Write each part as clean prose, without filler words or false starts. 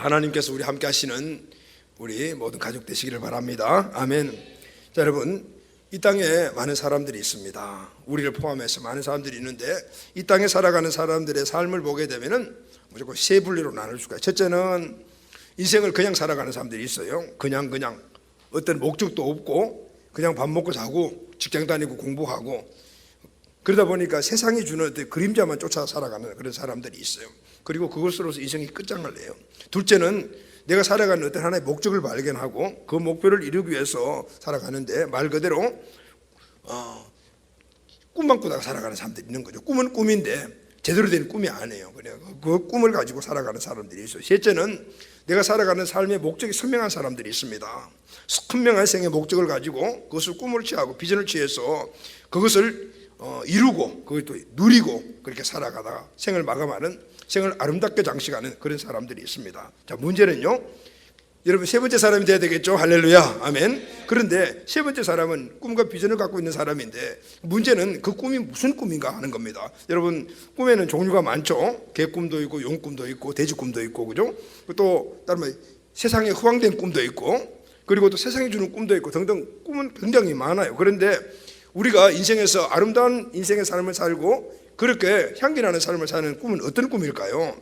하나님께서 우리 함께 하시는 우리 모든 가족 되시기를 바랍니다. 아멘. 자, 여러분, 이 땅에 많은 사람들이 있습니다. 우리를 포함해서 많은 사람들이 있는데, 이 땅에 살아가는 사람들의 삶을 보게 되면은 무조건 세 분류로 나눌 수가 있어요. 첫째는 인생을 그냥 살아가는 사람들이 있어요. 그냥 어떤 목적도 없고 그냥 밥 먹고 자고 직장 다니고 공부하고, 그러다 보니까 세상이 주는 어떤 그림자만 쫓아 살아가는 그런 사람들이 있어요. 그리고 그것으로서 인생이 끝장을 내요. 둘째는 내가 살아가는 어떤 하나의 목적을 발견하고 그 목표를 이루기 위해서 살아가는데, 말 그대로 꿈만 꾸다가 살아가는 사람들이 있는 거죠. 꿈은 꿈인데 제대로 된 꿈이 아니에요. 그냥 그 꿈을 가지고 살아가는 사람들이 있어요. 셋째는 내가 살아가는 삶의 목적이 선명한 사람들이 있습니다. 선명한 생의 목적을 가지고 그것을 꿈을 취하고 비전을 취해서 그것을 이루고 그걸 또 누리고 그렇게 살아가다가 생을 마감하는, 생을 아름답게 장식하는 그런 사람들이 있습니다. 자, 문제는요, 여러분 세 번째 사람이 돼야 되겠죠. 할렐루야, 아멘. 그런데 세 번째 사람은 꿈과 비전을 갖고 있는 사람인데, 문제는 그 꿈이 무슨 꿈인가 하는 겁니다. 여러분, 꿈에는 종류가 많죠. 개꿈도 있고 용꿈도 있고 돼지꿈도 있고, 그죠? 또 다른 세상에 허황된 꿈도 있고, 그리고 또 세상이 주는 꿈도 있고 등등, 꿈은 굉장히 많아요. 그런데 우리가 인생에서 아름다운 인생의 삶을 살고 그렇게 향기나는 삶을 사는 꿈은 어떤 꿈일까요?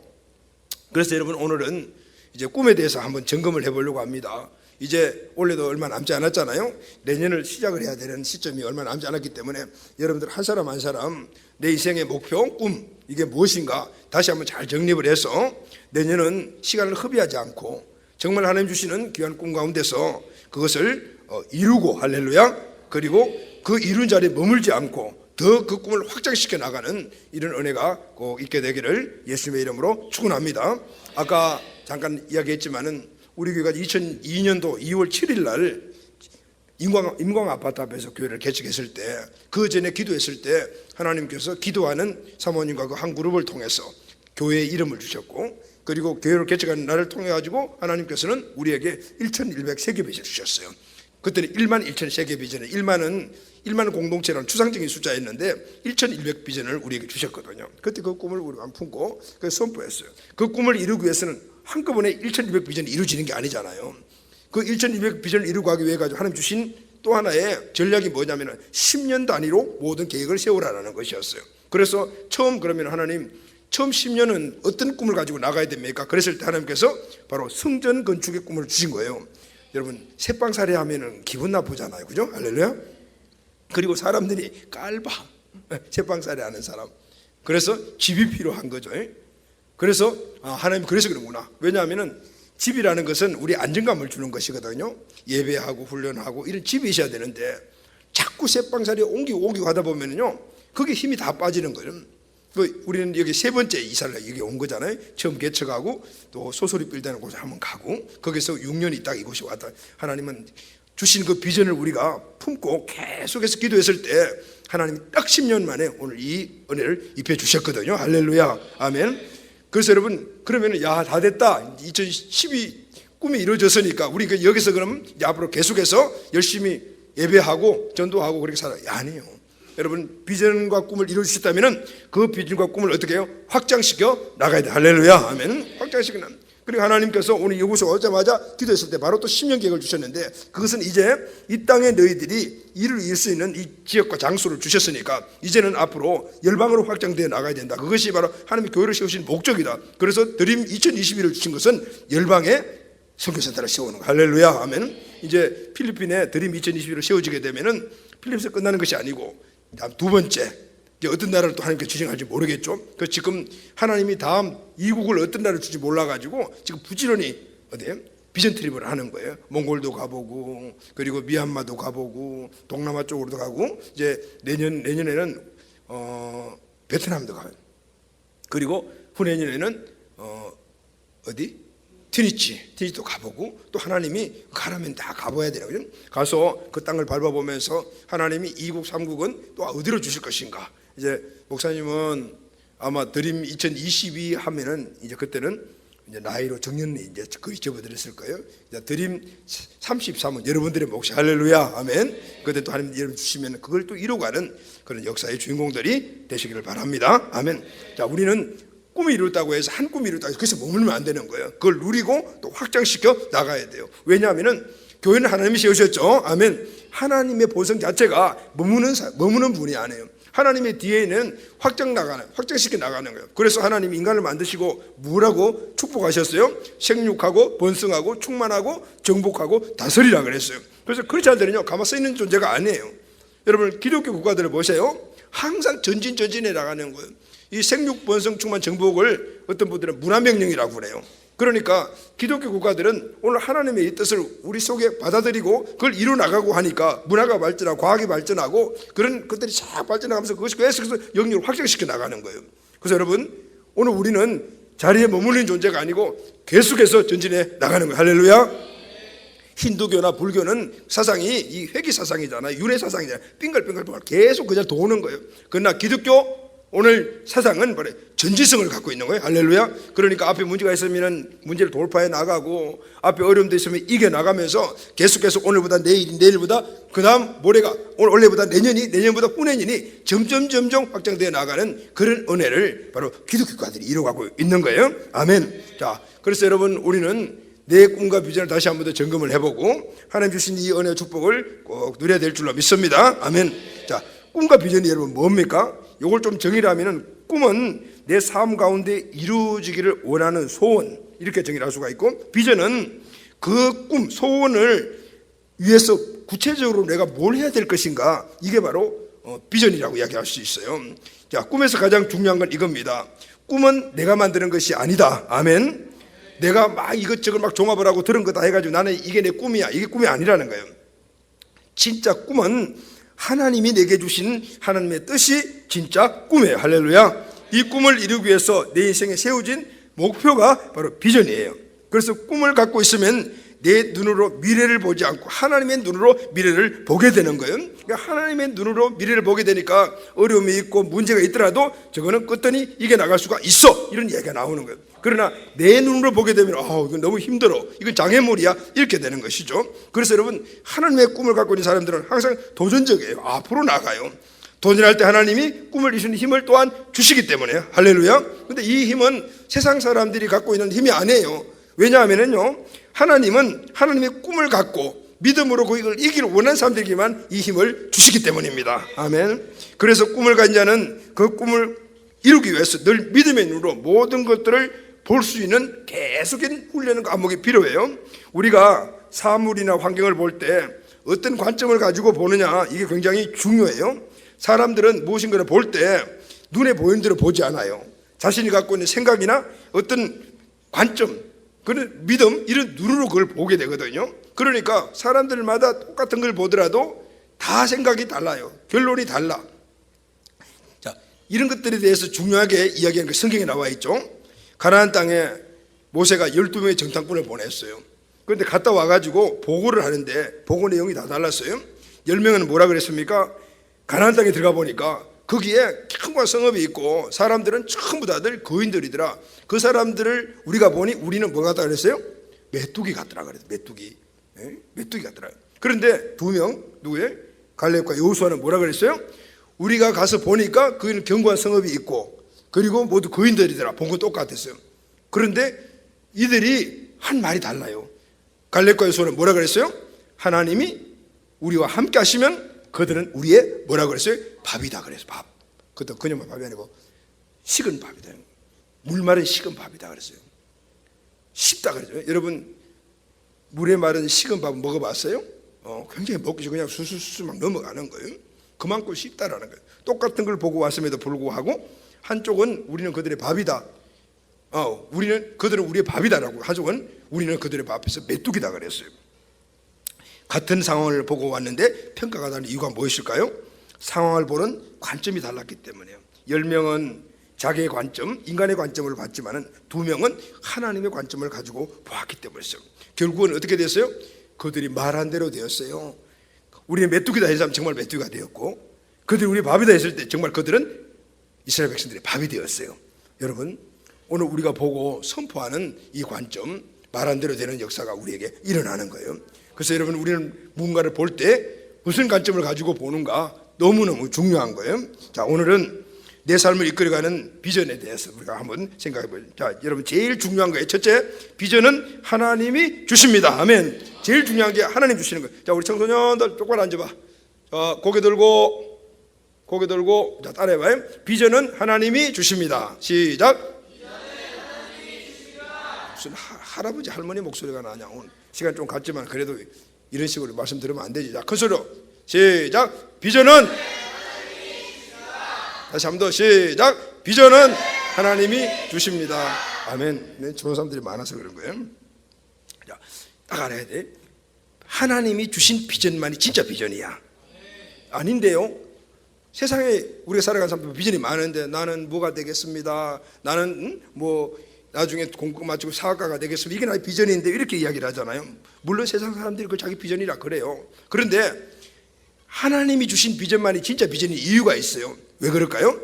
그래서 여러분, 오늘은 이제 꿈에 대해서 한번 점검을 해보려고 합니다. 이제 올해도 얼마 남지 않았잖아요. 내년을 시작을 해야 되는 시점이 얼마 남지 않았기 때문에 여러분들 한 사람 한 사람 내 인생의 목표, 꿈, 이게 무엇인가 다시 한번 잘 정립을 해서 내년은 시간을 허비하지 않고 정말 하나님 주시는 귀한 꿈 가운데서 그것을 이루고, 할렐루야, 그리고 그 이룬 자리에 머물지 않고 더 그 꿈을 확장시켜 나가는 이런 은혜가 꼭 있게 되기를 예수님의 이름으로 축원합니다. 아까 잠깐 이야기했지만은 우리 교회가 2002년도 2월 7일 날 임광 아파트 앞에서 교회를 개척했을 때, 그 전에 기도했을 때 하나님께서 기도하는 사모님과 그 한 그룹을 통해서 교회의 이름을 주셨고, 그리고 교회를 개척하는 날을 통해 가지고 하나님께서는 우리에게 1,100 세계 비전을 주셨어요. 그때는 1만 1천 세계 비전을, 1만 공동체라는 추상적인 숫자였는데 1,100 비전을 우리에게 주셨거든요. 그때 그 꿈을 우리가 품고 그래서 선포했어요. 그 꿈을 이루기 위해서는 한꺼번에 1,200 비전이 이루어지는 게 아니잖아요. 그 1,200 비전을 이루고 하기 위해 가지고 하나님 주신 또 하나의 전략이 뭐냐면 10년 단위로 모든 계획을 세우라는 것이었어요. 그래서 그러면 하나님 처음 10년은 어떤 꿈을 가지고 나가야 됩니까? 그랬을 때 하나님께서 바로 성전 건축의 꿈을 주신 거예요. 여러분, 새빵살이 하면은 기분 나쁘잖아요, 그죠? 할렐루야. 그리고 사람들이 깔봐, 새빵살이 하는 사람. 그래서 집이 필요한 거죠. 그래서 하나님 그래서 그런구나. 왜냐하면은 집이라는 것은 우리 안정감을 주는 것이거든요. 예배하고 훈련하고 이런 집이 있어야 되는데 자꾸 새빵살이 옮기고 하다 보면은요, 그게 힘이 다 빠지는 거예요. 우리는 여기 세 번째 이사를 여기 온 거잖아요. 처음 개척하고 또 소설이 빌다는 곳에 한번 가고 거기서 6년 있다가 이곳에 왔다. 하나님은 주신 그 비전을 우리가 품고 계속해서 기도했을 때 하나님이 딱 10년 만에 오늘 이 은혜를 입혀 주셨거든요. 할렐루야, 아멘. 그래서 여러분, 그러면 다 됐다, 2012 꿈이 이루어졌으니까 우리 여기서 그럼 앞으로 계속해서 열심히 예배하고 전도하고 그렇게 살아요. 아니에요. 여러분, 비전과 꿈을 이루어주셨다면 그 비전과 꿈을 어떻게 해요? 확장시켜 나가야 돼. 할렐루야, 아멘. 확장시켜 나가야 돼. 그리고 하나님께서 오늘 이곳에 오자마자 기도했을 때 바로 또 10년 계획을 주셨는데, 그것은 이제 이 땅에 너희들이 일을 이룰 수 있는 이 지역과 장소를 주셨으니까 이제는 앞으로 열방으로 확장되어 나가야 된다. 그것이 바로 하나님의 교회를 세우신 목적이다. 그래서 드림 2021을 주신 것은 열방의 선교센터를 세우는 거. 할렐루야, 아멘. 이제 필리핀에 드림 2021을 세워지게 되면은 필리핀에서 끝나는 것이 아니고 두 번째, 어떤 나라를 또 하나님께 주장할지 모르겠죠. 그래서 지금 하나님이 다음 이국을 어떤 나라를 줄지 몰라가지고 지금 부지런히 비전 트립을 하는 거예요. 몽골도 가보고, 그리고 미얀마도 가보고, 동남아 쪽으로도 가고, 이제 내년에는 베트남도 가요. 그리고 후내년에는 티니지도 가보고, 또 하나님이 가라면 다 가봐야 되나, 그죠? 가서 그 땅을 밟아보면서 하나님이 2국 3국은 또 어디로 주실 것인가. 이제 목사님은 아마 드림 2022 하면은 이제 그때는 이제 나이로 정년이 이제 거의 접어들었을 거예요. 이제 드림 33은 여러분들의 몫이, 할렐루야, 아멘. 그때 또 하나님 여러분 주시면 그걸 또 이루어가는 그런 역사의 주인공들이 되시기를 바랍니다. 아멘. 자, 우리는 꿈이 이뤘다고 해서 한 꿈이 이뤘다고 해서 거기서 머물면 안 되는 거예요. 그걸 누리고 또 확장시켜 나가야 돼요. 왜냐하면 교회는 하나님이 세우셨죠. 아멘. 하나님의 본성 자체가 머무는 분이 아니에요. 하나님의 뒤에는 확장시켜 나가는 거예요. 그래서 하나님이 인간을 만드시고 뭐라고 축복하셨어요? 생육하고 번성하고 충만하고 정복하고 다스리라 그랬어요. 그래서 크리스찬들은요 가만 써 있는 존재가 아니에요. 여러분 기독교 국가들을 보세요. 항상 전진해 나가는 거예요. 이 생육 번성 충만 정복을 어떤 분들은 문화명령이라고 그래요. 그러니까 기독교 국가들은 오늘 하나님의 이 뜻을 우리 속에 받아들이고 그걸 이루 나가고 하니까 문화가 발전하고 과학이 발전하고 그런 것들이 쫙 발전하면서 그것이 계속해서 영역을 확장시켜 나가는 거예요. 그래서 여러분 오늘 우리는 자리에 머무르는 존재가 아니고 계속해서 전진해 나가는 거예요. 할렐루야. 힌두교나 불교는 사상이 이 회귀 사상이잖아요. 윤회 사상이잖아요. 빙글빙글 계속 그냥 도는 거예요. 그러나 기독교 오늘 사상은 뭐래? 전지성을 갖고 있는 거예요. 할렐루야. 그러니까 앞에 문제가 있으면 문제를 돌파해 나가고 앞에 어려움도 있으면 이겨 나가면서 계속해서 오늘보다 내일보다 그다음 모레가 원래보다 내년보다 후내년이 점점 확장되어 나가는 그런 은혜를 바로 기독교가들이 이루어가고 있는 거예요. 아멘. 자, 그래서 여러분 우리는 내 꿈과 비전을 다시 한 번 더 점검을 해보고 하나님 주신 이 은혜의 축복을 꼭 누려야 될 줄로 믿습니다. 아멘. 자, 꿈과 비전이 여러분 뭡니까? 이걸 좀 정의를 하면은 꿈은 내 삶 가운데 이루어지기를 원하는 소원 이렇게 정의를 할 수가 있고 비전은 그 꿈, 소원을 위해서 구체적으로 내가 뭘 해야 될 것인가 이게 바로 비전이라고 이야기할 수 있어요. 자, 꿈에서 가장 중요한 건 이겁니다. 꿈은 내가 만드는 것이 아니다. 아멘. 내가 막 이것저것 막 종합을 하고 들은 거 다 해가지고 나는 이게 내 꿈이야. 이게 꿈이 아니라는 거예요. 진짜 꿈은 하나님이 내게 주신 하나님의 뜻이 진짜 꿈이에요. 할렐루야. 이 꿈을 이루기 위해서 내 인생에 세워진 목표가 바로 비전이에요. 그래서 꿈을 갖고 있으면 내 눈으로 미래를 보지 않고 하나님의 눈으로 미래를 보게 되는 거예요. 그러니까 하나님의 눈으로 미래를 보게 되니까 어려움이 있고 문제가 있더라도 저거는 끄떡이 이겨나갈 수가 있어 이런 이야기가 나오는 거예요. 그러나 내 눈으로 보게 되면 이건 너무 힘들어, 이건 장애물이야 이렇게 되는 것이죠. 그래서 여러분 하나님의 꿈을 갖고 있는 사람들은 항상 도전적이에요. 앞으로 나가요. 도전할 때 하나님이 꿈을 이루는 힘을 또한 주시기 때문에 할렐루야. 근데 이 힘은 세상 사람들이 갖고 있는 힘이 아니에요. 왜냐하면요 하나님은 하나님의 꿈을 갖고 믿음으로 그걸 이기를 원하는 사람들에게만 이 힘을 주시기 때문입니다. 아멘. 그래서 꿈을 가진 자는 그 꿈을 이루기 위해서 늘 믿음의 눈으로 모든 것들을 볼 수 있는 계속적인 훈련과 안목이 필요해요. 우리가 사물이나 환경을 볼 때 어떤 관점을 가지고 보느냐 이게 굉장히 중요해요. 사람들은 무엇인가를 볼 때 눈에 보이는 대로 보지 않아요. 자신이 갖고 있는 생각이나 어떤 관점, 그런 믿음 이런 눈으로 그걸 보게 되거든요. 그러니까 사람들마다 똑같은 걸 보더라도 다 생각이 달라요. 결론이 달라. 자, 이런 것들에 대해서 중요하게 이야기하는 게 성경에 나와 있죠. 가나안 땅에 모세가 12명의 정탐꾼을 보냈어요. 그런데 갔다 와가지고 보고를 하는데 보고 내용이 다 달랐어요. 10명은 뭐라 그랬습니까? 가나안 땅에 들어가 보니까 거기에 큰 성읍이 있고 사람들은 전부 다들 거인들이더라. 그 사람들을 우리가 보니 우리는 뭐 같다 그랬어요? 메뚜기 같더라 그랬어요. 메뚜기 같더라. 그런데 2명 누구예요? 갈렙과 여호수아는 뭐라 그랬어요? 우리가 가서 보니까 거기는 견고한 성읍이 있고 그리고 모두 거인들이더라. 본 거 똑같았어요. 그런데 이들이 한 말이 달라요. 갈렙과 여호수아는 뭐라 그랬어요? 하나님이 우리와 함께 하시면 그들은 우리의 뭐라 그랬어요? 밥이다 그랬어요. 밥. 그것도 그냥 밥이 아니고 식은 밥이다. 물 마른 식은 밥이다 그랬어요. 쉽다 그랬죠. 여러분 물에 마른 식은 밥 먹어봤어요? 굉장히 먹기 그냥 수수수 막 넘어가는 거예요. 그만큼 쉽다라는 거예요. 똑같은 걸 보고 왔음에도 불구하고 한쪽은 우리는 그들의 밥이다. 그들은 우리의 밥이다라고 한쪽은 우리는 그들의 밥에서 메뚜기다 그랬어요. 같은 상황을 보고 왔는데 평가가 다른 이유가 무엇일까요? 상황을 보는 관점이 달랐기 때문에요. 10명은 자기의 관점, 인간의 관점을 봤지만 2명은 하나님의 관점을 가지고 보았기 때문이죠. 결국은 어떻게 됐어요? 그들이 말한 대로 되었어요. 우리는 메뚜기다 했을 때 정말 메뚜기가 되었고 그들이 우리 밥이다 했을 때 정말 그들은 이스라엘 백성들의 밥이 되었어요. 여러분 오늘 우리가 보고 선포하는 이 관점, 말한 대로 되는 역사가 우리에게 일어나는 거예요. 그래서 여러분 우리는 무언가를 볼 때 무슨 관점을 가지고 보는가 너무너무 중요한 거예요. 자, 오늘은 내 삶을 이끌어가는 비전에 대해서 우리가 한번 생각해 보죠. 자, 여러분 제일 중요한 거예요. 첫째, 비전은 하나님이 주십니다. 아멘. 제일 중요한 게 하나님 주시는 거예요. 자, 우리 청소년들 똑바로 앉아봐. 자, 고개 들고 자, 따라해봐요. 비전은 하나님이 주십니다. 시작. 무슨 할아버지 할머니 목소리가 나냐. 오늘 시간 좀 갔지만 그래도 이런 식으로 말씀 들으면 안 되지. 자, 큰 소리로 시작. 비전은 다시 한 번 더 시작. 비전은 하나님이 주십니다. 아멘. 네, 좋은 사람들이 많아서 그런 거예요. 자, 딱 알아야 돼. 하나님이 주신 비전만이 진짜 비전이야. 아닌데요. 세상에 우리가 살아가는 사람들 비전이 많은데 나는 뭐가 되겠습니다. 나는 뭐 나중에 공부 마치고 사학가가 되겠습니다. 이게 나의 비전인데 이렇게 이야기를 하잖아요. 물론 세상 사람들이 그 자기 비전이라 그래요. 그런데 하나님이 주신 비전만이 진짜 비전이 이유가 있어요. 왜 그럴까요?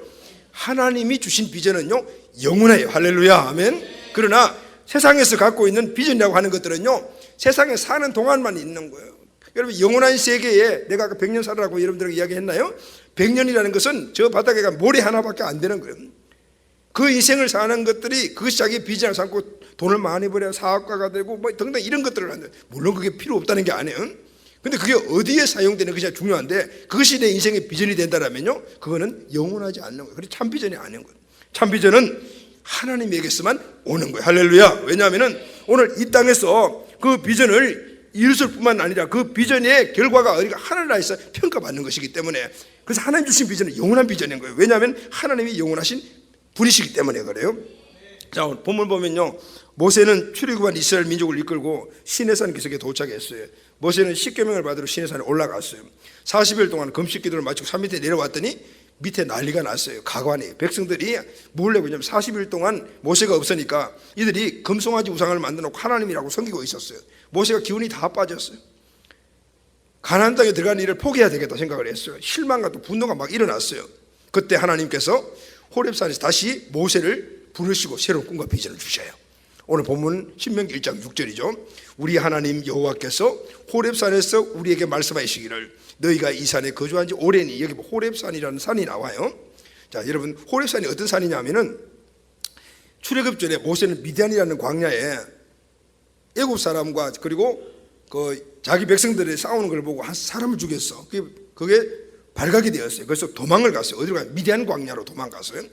하나님이 주신 비전은요 영원해요. 할렐루야. 아멘. 그러나 세상에서 갖고 있는 비전이라고 하는 것들은요 세상에 사는 동안만 있는 거예요. 여러분 영원한 세계에 내가 아까 100년 살아라고 여러분들에게 이야기했나요? 100년이라는 것은 저 바닥에 가 모래 하나밖에 안 되는 거예요. 그 인생을 사는 것들이 그것이 자기 비전을 삼고 돈을 많이 벌여 사업가가 되고 뭐 등등 이런 것들을 하는데 물론 그게 필요 없다는 게 아니에요. 근데 그게 어디에 사용되는 것이 중요한데 그것이 내 인생의 비전이 된다면요 그거는 영원하지 않는 거예요. 그래서 참 비전이 아닌 거예요. 참 비전은 하나님에게서만 오는 거예요. 할렐루야. 왜냐하면 오늘 이 땅에서 그 비전을 이룰 뿐만 아니라 그 비전의 결과가 우리가 하늘나라에서 평가받는 것이기 때문에 그래서 하나님 주신 비전은 영원한 비전인 거예요. 왜냐하면 하나님이 영원하신 분이시기 때문에 그래요. 자, 오늘 본문 보면요 모세는 출애굽한 이스라엘 민족을 이끌고 시내산 기슭에 도착했어요. 모세는 십계명을 받으러 시내산에 올라갔어요. 40일 동안 금식 기도를 마치고 산 밑에 내려왔더니 밑에 난리가 났어요. 가관이 백성들이 뭘 내고 있냐면 40일 동안 모세가 없으니까 이들이 금송아지 우상을 만들어 놓고 하나님이라고 섬기고 있었어요. 모세가 기운이 다 빠졌어요. 가나안 땅에 들어가는 일을 포기해야 되겠다 생각을 했어요. 실망과 또 분노가 막 일어났어요. 그때 하나님께서 호렙산에서 다시 모세를 부르시고 새로운 꿈과 비전을 주셔요. 오늘 본문 신명기 1장 6절이죠. 우리 하나님 여호와께서 호렙산에서 우리에게 말씀하시기를 너희가 이 산에 거주한 지 오래니 여기 호렙산이라는 산이 나와요. 자, 여러분 호렙산이 어떤 산이냐면은 출애굽 전에 모세는 미디안이라는 광야에 애굽 사람과 그리고 그 자기 백성들이 싸우는 걸 보고 한 사람을 죽였어. 그게 발각이 되었어요. 그래서 도망을 갔어요. 어디로 가요? 미디안 광야로 도망갔어요.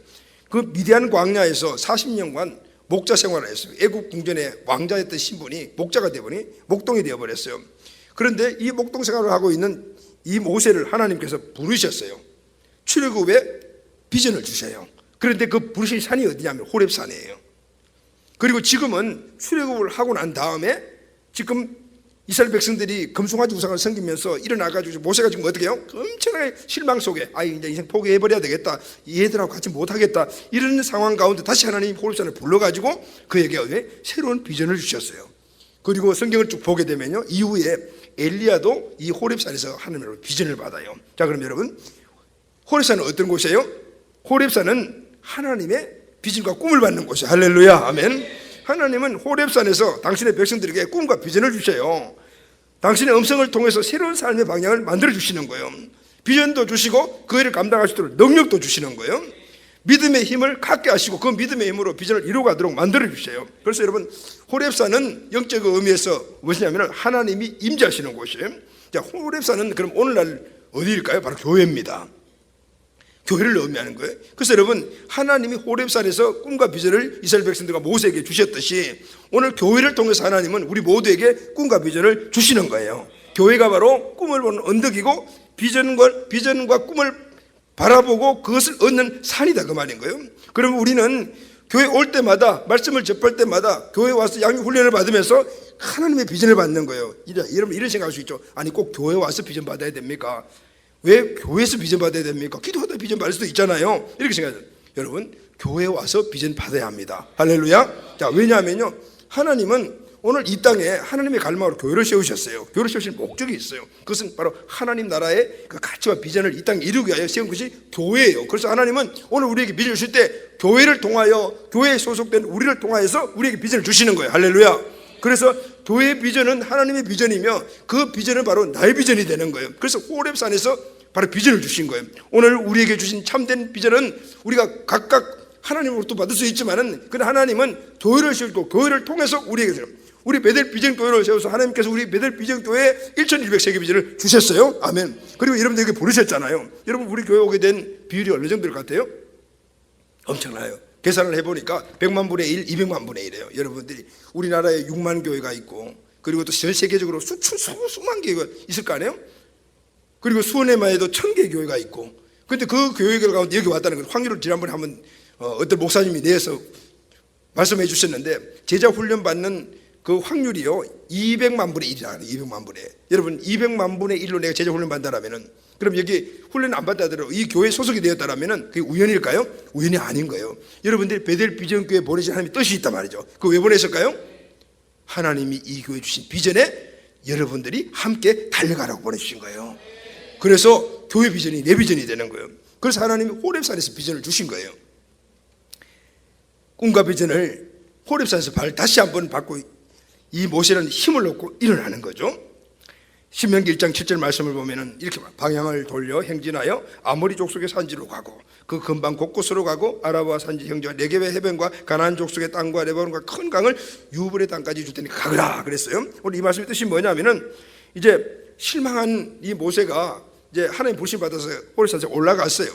그 미디안 광야에서 40년간 목자 생활을 했어요. 애굽 궁전의 왕자였던 신분이 목자가 되어버리니 목동이 되어버렸어요. 그런데 이 목동 생활을 하고 있는 이 모세를 하나님께서 부르셨어요. 출애굽의 비전을 주셔요. 그런데 그 부르신 산이 어디냐면 호렙산이에요. 그리고 지금은 출애굽을 하고 난 다음에 지금 이스라엘 백성들이 금송아지 우상을 섬기면서 일어나가지고 모세가 지금 어떻게 해요? 엄청나게 실망 속에 이제 인생 포기해버려야 되겠다, 얘들하고 같이 못하겠다 이런 상황 가운데 다시 하나님이 호렙산을 불러가지고 그에게 새로운 비전을 주셨어요. 그리고 성경을 쭉 보게 되면요 이후에 엘리야도 이 호렙산에서 하나님으로 비전을 받아요. 자, 그럼 여러분 호렙산은 어떤 곳이에요? 호렙산은 하나님의 비전과 꿈을 받는 곳이에요. 할렐루야. 아멘. 하나님은 호렙산에서 당신의 백성들에게 꿈과 비전을 주셔요. 당신의 음성을 통해서 새로운 삶의 방향을 만들어 주시는 거예요. 비전도 주시고 그 일을 감당할 수 있도록 능력도 주시는 거예요. 믿음의 힘을 갖게 하시고 그 믿음의 힘으로 비전을 이루어가도록 만들어 주셔요. 그래서 여러분 호렙산은 영적 의미에서 무엇이냐면 하나님이 임재하시는 곳이에요. 자, 호렙산은 그럼 오늘날 어디일까요? 바로 교회입니다. 교회를 의미하는 거예요. 그래서 여러분 하나님이 호렙산에서 꿈과 비전을 이스라엘 백성들과 모세에게 주셨듯이 오늘 교회를 통해서 하나님은 우리 모두에게 꿈과 비전을 주시는 거예요. 교회가 바로 꿈을 보는 언덕이고 비전과 꿈을 바라보고 그것을 얻는 산이다 그 말인 거예요. 그러면 우리는 교회 올 때마다 말씀을 접할 때마다 교회 와서 양육 훈련을 받으면서 하나님의 비전을 받는 거예요. 여러분 이런 생각할 수 있죠. 아니 꼭 교회 와서 비전 받아야 됩니까? 왜 교회에서 비전 받아야 됩니까? 기도하다 비전 받을 수도 있잖아요. 이렇게 생각해요. 여러분 교회 와서 비전 받아야 합니다. 할렐루야. 자, 왜냐하면요 하나님은 오늘 이 땅에 하나님의 갈망으로 교회를 세우셨어요. 교회를 세우신 목적이 있어요. 그것은 바로 하나님 나라의 그 가치와 비전을 이 땅에 이루기 위하여 세운 것이 교회예요. 그래서 하나님은 오늘 우리에게 비전을 주실 때 교회를 통하여 교회에 소속된 우리를 통하여서 우리에게 비전을 주시는 거예요. 할렐루야. 그래서 교회의 비전은 하나님의 비전이며 그 비전은 바로 나의 비전이 되는 거예요. 그래서 호렙산에서 바로 비전을 주신 거예요. 오늘 우리에게 주신 참된 비전은 우리가 각각 하나님으로부터 받을 수 있지만은 그 하나님은 교회를 세우고 교회를 통해서 우리에게 우리 베델 비전 교회를 세워서 하나님께서 우리 베델 비전 교회에 1100세계 비전을 주셨어요. 아멘. 그리고 여러분들에게 부르셨잖아요. 여러분 우리 교회 오게 된 비율이 어느 정도 될 것 같아요? 엄청나요. 계산을 해보니까 100만 분의 1, 200만 분의 1이에요. 여러분들이 우리나라에 6만 교회가 있고 그리고 또 전 세계적으로 수만 교회가 있을 거 아니에요? 그리고 수원에만 해도 1000개 교회가 있고 근데 그 교회들 가운데 여기 왔다는 건 확률을 지난번에 한번 어떤 목사님이 내서 말씀해 주셨는데 제자 훈련 받는 그 확률이요 200만 분의 1이라 200만 분의 여러분 200만 분의 1로 내가 제자 훈련 받는다라면은 그럼 여기 훈련 안 받다더라도 이 교회에 소속이 되었다라면은 그게 우연일까요? 우연이 아닌 거예요. 여러분들이 베델 비전교회 보내신 하나님의 뜻이 있단 말이죠. 그 왜 보내셨을까요? 하나님이 이 교회 주신 비전에 여러분들이 함께 달려가라고 보내주신 거예요. 그래서 교회 비전이 내 비전이 되는 거예요. 그래서 하나님이 호렙산에서 비전을 주신 거예요. 꿈과 비전을 호렙산에서 다시 한번 받고 이 모세는 힘을 얻고 일어나는 거죠. 신명기 1장 7절 말씀을 보면은 이렇게 방향을 돌려 행진하여 아모리 족속의 산지로 가고 그 근방 곳곳으로 가고 아라바 산지 형제와 네겝의 해변과 가나안 족속의 땅과 레바논과 큰 강을 유브의 땅까지 줄 테니 가거라 그랬어요. 오늘 이 말씀의 뜻이 뭐냐면은 이제 실망한 이 모세가 이제 하나님 부르심 받아서 호렙산에 올라갔어요.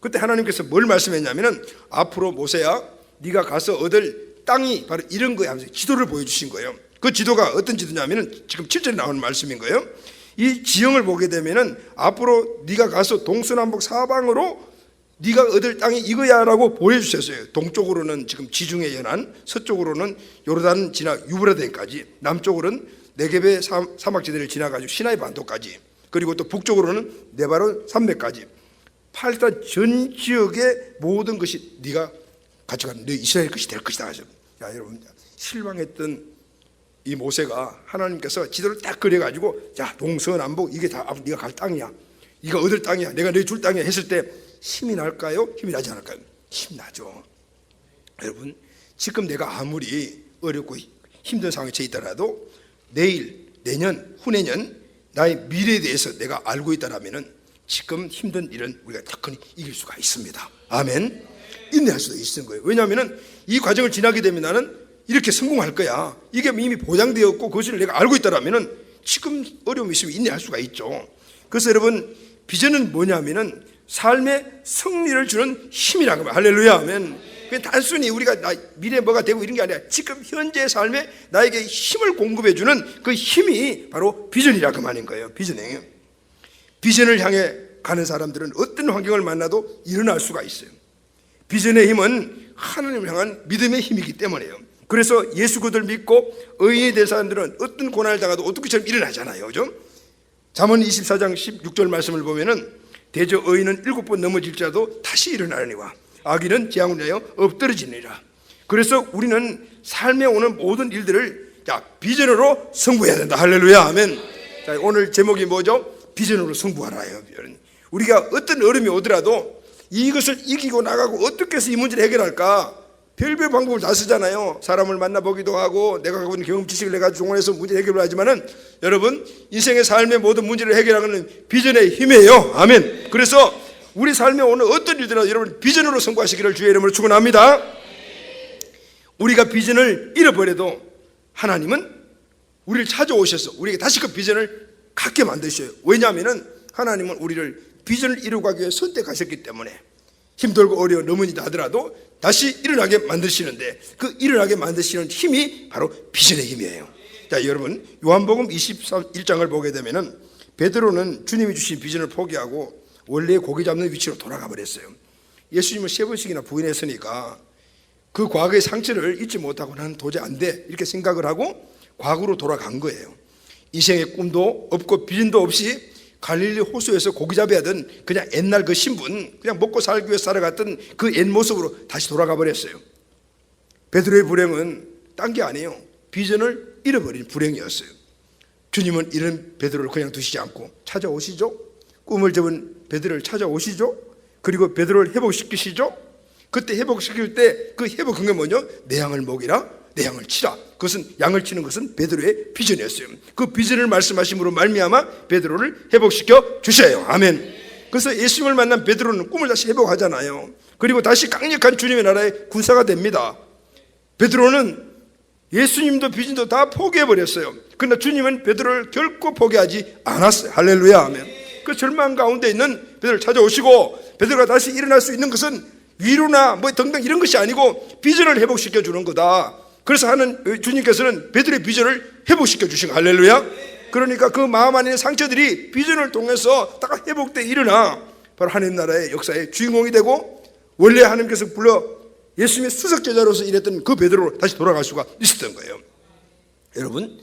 그때 하나님께서 뭘 말씀했냐면은 앞으로 모세야 네가 가서 얻을 땅이 바로 이런 거야 하면서 지도를 보여주신 거예요. 그 지도가 어떤 지도냐면은 지금 7절에 나오는 말씀인 거예요. 이 지형을 보게 되면은 앞으로 네가 가서 동서남북 사방으로 네가 얻을 땅이 이거야라고 보여주셨어요. 동쪽으로는 지금 지중해 연안, 서쪽으로는 요르단 지나 유브라데까지, 남쪽으로는 네겝의 사막지대를 지나가지고 시나이 반도까지, 그리고 또 북쪽으로는 네바론 산맥까지 8단 전 지역의 모든 것이 네가 가져가는 너 이스라엘 것이 될 것이다 하셨어요. 자, 여러분 실망했던 이 모세가 하나님께서 지도를 딱 그려가지고 자 동서남북 이게 다 네가 갈 땅이야, 네가 얻을 땅이야, 내가 너희 줄 땅이야 했을 때 힘이 날까요? 힘이 나지 않을까요? 힘이 나죠. 여러분 지금 내가 아무리 어렵고 힘든 상황에 처해 있더라도 내일, 내년, 후내년 나의 미래에 대해서 내가 알고 있다라면은 지금 힘든 일은 우리가 덕분에 이길 수가 있습니다. 아멘. 인내할 수도 있는 거예요. 왜냐하면은 이 과정을 지나게 되면 나는 이렇게 성공할 거야. 이게 이미 보장되었고 그것을 내가 알고 있다라면은 지금 어려움이 있으면 인내할 수가 있죠. 그래서 여러분 비전은 뭐냐면은 삶의 승리를 주는 힘이라는 거예요. 할렐루야. 아멘. 그냥 단순히 우리가 미래에 뭐가 되고 이런 게 아니라 지금 현재의 삶에 나에게 힘을 공급해 주는 그 힘이 바로 비전이라 그 말인 거예요. 비전이에요. 비전을 향해 가는 사람들은 어떤 환경을 만나도 일어날 수가 있어요. 비전의 힘은 하나님을 향한 믿음의 힘이기 때문에요. 그래서 예수 그들 믿고 의인이 된 사람들은 어떤 고난을 당해도 어떻게처럼 일어나잖아요. 그죠? 잠언 24장 16절 말씀을 보면은 대저 의인은 7번 넘어질지라도 다시 일어나려니와 악인은 재앙을 위하여 엎드러지니라. 그래서 우리는 삶에 오는 모든 일들을 비전으로 승부해야 된다. 할렐루야. 아멘. 자, 오늘 제목이 뭐죠? 비전으로 승부하라요. 우리가 어떤 어려움이 오더라도 이것을 이기고 나가고 어떻게 해서 이 문제를 해결할까? 별별 방법을 다 쓰잖아요. 사람을 만나보기도 하고 내가 갖고 있는 경험 지식을 내가 종합해서 문제 해결을 하지만은 여러분 인생의 삶의 모든 문제를 해결하는 비전의 힘이에요. 아멘. 그래서 우리 삶에 오는 어떤 일들이나 여러분 비전으로 승부하시기를 주의 이름으로 축원합니다. 우리가 비전을 잃어버려도 하나님은 우리를 찾아오셔서 우리에게 다시 그 비전을 갖게 만드셔요. 왜냐하면은 하나님은 우리를 비전을 이루기 위해 선택하셨기 때문에 힘들고 어려워 넘어지다 하더라도 다시 일어나게 만드시는데 그 일어나게 만드시는 힘이 바로 비전의 힘이에요. 자, 여러분 요한복음 21장을 보게 되면은 베드로는 주님이 주신 비전을 포기하고 원래 고기 잡는 위치로 돌아가 버렸어요. 예수님을 3번씩이나 부인했으니까 그 과거의 상처를 잊지 못하고 나는 도저히 안 돼 이렇게 생각을 하고 과거로 돌아간 거예요. 인생의 꿈도 없고 비전도 없이 갈릴리 호수에서 고기 잡아야던 그냥 옛날 그 신분, 그냥 먹고 살기 위해 살아갔던 그 옛 모습으로 다시 돌아가 버렸어요. 베드로의 불행은 딴 게 아니에요. 비전을 잃어버린 불행이었어요. 주님은 이런 베드로를 그냥 두시지 않고 찾아오시죠. 꿈을 접은 베드로를 찾아오시죠. 그리고 베드로를 회복시키시죠. 그때 회복시킬 때 그 회복한 게 뭐냐? 내 양을 먹이라 내 양을 치라. 그것은 양을 치는 것은 베드로의 비전이었어요. 그 비전을 말씀하심으로 말미암아 베드로를 회복시켜 주셔요. 아멘. 그래서 예수님을 만난 베드로는 꿈을 다시 회복하잖아요. 그리고 다시 강력한 주님의 나라의 군사가 됩니다. 베드로는 예수님도 비전도 다 포기해버렸어요. 그러나 주님은 베드로를 결코 포기하지 않았어요. 할렐루야. 아멘. 그 절망 가운데 있는 베드로를 찾아오시고 베드로가 다시 일어날 수 있는 것은 위로나 뭐 등등 이런 것이 아니고 비전을 회복시켜 주는 거다. 그래서 주님께서는 베드로의 비전을 회복시켜 주신 거. 할렐루야. 그러니까 그 마음 안에 있는 상처들이 비전을 통해서 딱 회복돼 일어나 바로 하나님 나라의 역사의 주인공이 되고 원래 하나님께서 불러 예수님의 수석 제자로서 일했던 그 베드로로 다시 돌아갈 수가 있었던 거예요. 여러분,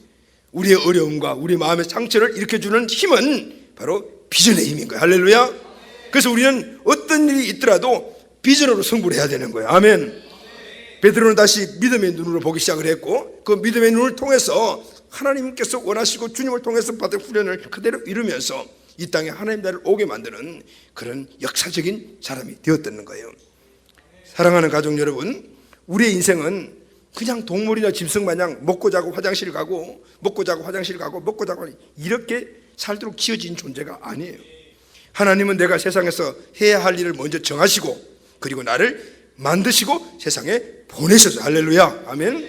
우리의 어려움과 우리 마음의 상처를 일으켜주는 힘은 바로 비전의 힘인 거예요. 할렐루야. 그래서 우리는 어떤 일이 있더라도 비전으로 승부를 해야 되는 거예요. 아멘. 베드로는 다시 믿음의 눈으로 보기 시작을 했고 그 믿음의 눈을 통해서 하나님께서 원하시고 주님을 통해서 받은 훈련을 그대로 이루면서 이 땅에 하나님 나라를 오게 만드는 그런 역사적인 사람이 되었다는 거예요. 사랑하는 가족 여러분, 우리의 인생은 그냥 동물이나 짐승 마냥 먹고 자고 화장실 가고 먹고 자고 화장실 가고 먹고 자고 이렇게 살도록 지어진 존재가 아니에요. 하나님은 내가 세상에서 해야 할 일을 먼저 정하시고 그리고 나를 만드시고 세상에 보내셨어요. 할렐루야. 아멘.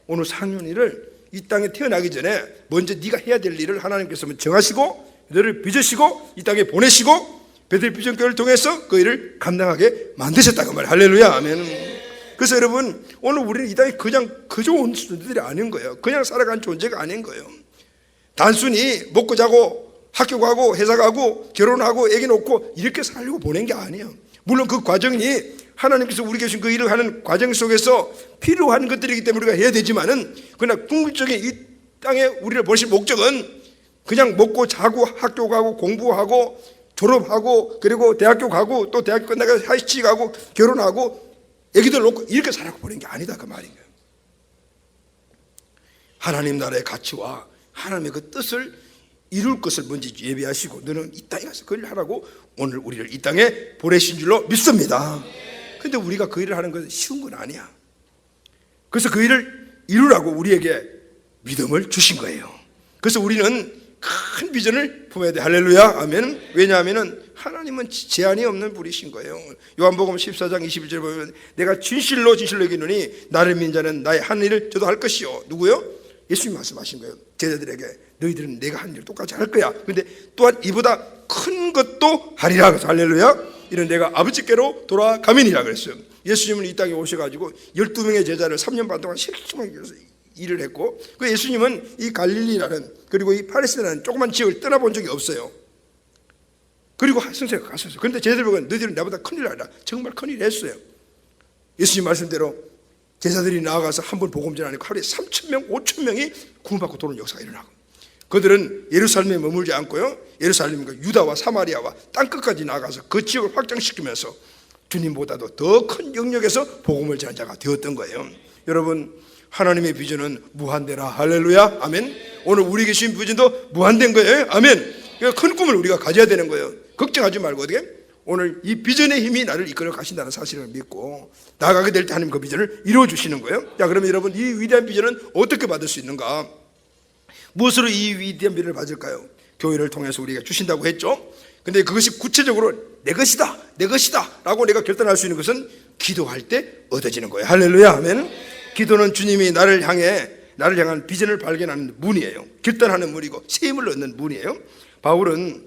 오늘 상윤이를 이 땅에 태어나기 전에 먼저 네가 해야 될 일을 하나님께서 정하시고 너를 빚으시고 이 땅에 보내시고 베들 비전교회를 통해서 그 일을 감당하게 만드셨다고 말이에요. 할렐루야. 아멘. 그래서 여러분, 오늘 우리는 이 땅에 그냥 그저 온 존재들이 아닌 거예요. 그냥 살아간 존재가 아닌 거예요. 단순히 먹고 자고 학교 가고 회사 가고 결혼하고 애기 놓고 이렇게 살려고 보낸 게 아니에요. 물론 그 과정이 하나님께서 우리에게 주신 그 일을 하는 과정 속에서 필요한 것들이기 때문에 우리가 해야 되지만은 그러나 궁극적인 이 땅에 우리를 보실 목적은 그냥 먹고 자고 학교 가고 공부하고 졸업하고 그리고 대학교 가고 또 대학교 끝나고 하이스치 가고 결혼하고 애기들 놓고 이렇게 살아고 보낸 게 아니다 그 말인 거예요. 하나님 나라의 가치와 하나님의 그 뜻을 이룰 것을 먼저 예비하시고 너는 이 땅에 가서 그 일을 하라고 오늘 우리를 이 땅에 보내신 줄로 믿습니다. 그런데 우리가 그 일을 하는 것은 쉬운 건 아니야. 그래서 그 일을 이루라고 우리에게 믿음을 주신 거예요. 그래서 우리는 큰 비전을 품어야 돼. 할렐루야. 아멘. 왜냐하면 하나님은 제한이 없는 분이신 거예요. 요한복음 14장 21절 보면 내가 진실로 여기노니 나를 믿는 자는 나의 한 일을 저도 할 것이요. 누구요? 예수님 말씀하신 거예요. 제자들에게 너희들은 내가 한 일을 똑같이 할 거야. 그런데 또한 이보다 큰 것도 하리라. 그래서 할렐루야. 이는 내가 아버지께로 돌아가면이라 그랬어요. 예수님은 이 땅에 오셔가지고 12명의 제자를 3년 반 동안 실증하기 위해서 일을 했고 그 예수님은 이 갈릴리라는 그리고 이 팔레스타인이라는 조그만 지역을 떠나본 적이 없어요. 그리고 승세가 갔었어요. 그런데 제자들 보고 너희들은 나보다 큰일을 하라. 정말 큰일을 했어요. 예수님 말씀대로 제자들이 나아가서 한 번 복음 전하니까 하루에 3,000명, 5,000명이 구원받고 도는 역사가 일어나고 그들은 예루살렘에 머물지 않고요 예루살렘과 유다와 사마리아와 땅끝까지 나아가서 그 지역을 확장시키면서 주님보다도 더 큰 영역에서 복음을 전한 자가 되었던 거예요. 여러분, 하나님의 비전은 무한대라. 할렐루야. 아멘. 오늘 우리에게 주신 비전도 무한된 거예요. 아멘. 그러니까 큰 꿈을 우리가 가져야 되는 거예요. 걱정하지 말고 어떻게? 오늘 이 비전의 힘이 나를 이끌어 가신다는 사실을 믿고 나아가게 될 때 하나님 그 비전을 이루어 주시는 거예요. 자, 그러면 여러분 이 위대한 비전은 어떻게 받을 수 있는가? 무엇으로 이 위대한 비전을 받을까요? 교회를 통해서 우리가 주신다고 했죠. 근데 그것이 구체적으로 내 것이다 라고 내가 결단할 수 있는 것은 기도할 때 얻어지는 거예요. 할렐루야. 아멘. 기도는 주님이 나를 향한 비전을 발견하는 문이에요. 결단하는 문이고 세임을 얻는 문이에요. 바울은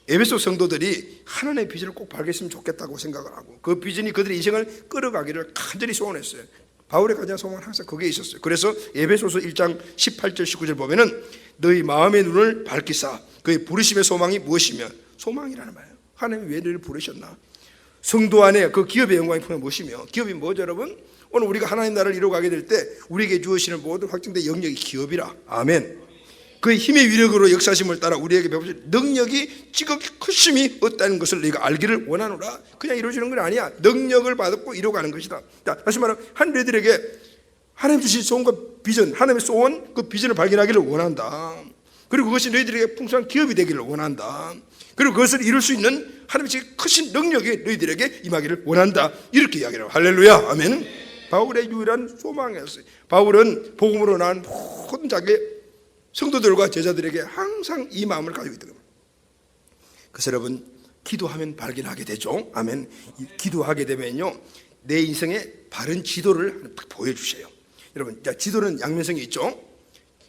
에베소 성도들이 하나님의 비전을 꼭 발견했으면 좋겠다고 생각을 하고 그 비전이 그들의 인생을 끌어가기를 간절히 소원했어요. 바울의 가장 소원은 항상 그게 있었어요. 그래서 에베소서 1장 18절 19절 보면은 너희 마음의 눈을 밝히사 그의 부르심의 소망이 무엇이며 소망이라는 말이에요. 하나님이 왜 너를 부르셨나? 성도 안에 그 기업의 영광이 품어 무엇이며 기업이 뭐죠 여러분? 오늘 우리가 하나님 나라를 이루어가게 될 때 우리에게 주어지는 모든 확정된 영역이 기업이라. 아멘. 그 힘의 위력으로 역사심을 따라 우리에게 베푸신 능력이 지극히 크심이 없다는 것을 너희가 알기를 원하노라. 그냥 이루어지는 건 아니야. 능력을 받고 이루어가는 것이다. 자, 다시 말하면 한 너희들에게 하나님 주신 소원과 비전, 하나님의 소원 그 비전을 발견하기를 원한다. 그리고 그것이 너희들에게 풍성한 기업이 되기를 원한다. 그리고 그것을 이룰 수 있는 하나님의 크신 능력이 너희들에게 임하기를 원한다. 이렇게 이야기해요. 할렐루야. 아멘. 바울의 유일한 소망이었어요. 바울은 복음으로 난 모든 자기 성도들과 제자들에게 항상 이 마음을 가지고 있던 겁니다. 그래서 여러분, 기도하면 발견하게 되죠. 아멘. 기도하게 되면요, 내 인생의 바른 지도를 보여주세요. 여러분, 자, 지도는 양면성이 있죠.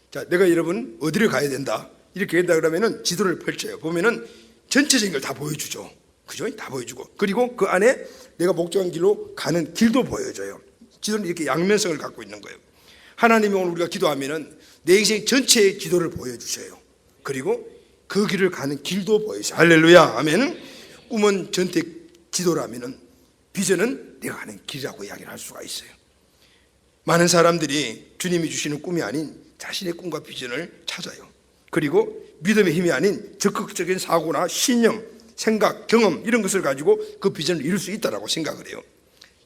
자, 내가 여러분 어디를 가야 된다 이렇게 된다 그러면은 지도를 펼쳐요. 보면은 전체적인 걸 다 보여주죠. 그죠? 다 보여주고, 그리고 그 안에 내가 목적한 길로 가는 길도 보여줘요. 지도는 이렇게 양면성을 갖고 있는 거예요. 하나님이 오늘 우리가 기도하면은 내 인생 전체의 지도를 보여주셔요. 그리고 그 길을 가는 길도 보여주셔요. 할렐루야, 아멘. 꿈은 전체 지도라면은 비전은 내가 가는 길이라고 이야기를 할 수가 있어요. 많은 사람들이 주님이 주시는 꿈이 아닌 자신의 꿈과 비전을 찾아요. 그리고 믿음의 힘이 아닌 적극적인 사고나 신념, 생각, 경험 이런 것을 가지고 그 비전을 이룰 수 있다고 생각을 해요.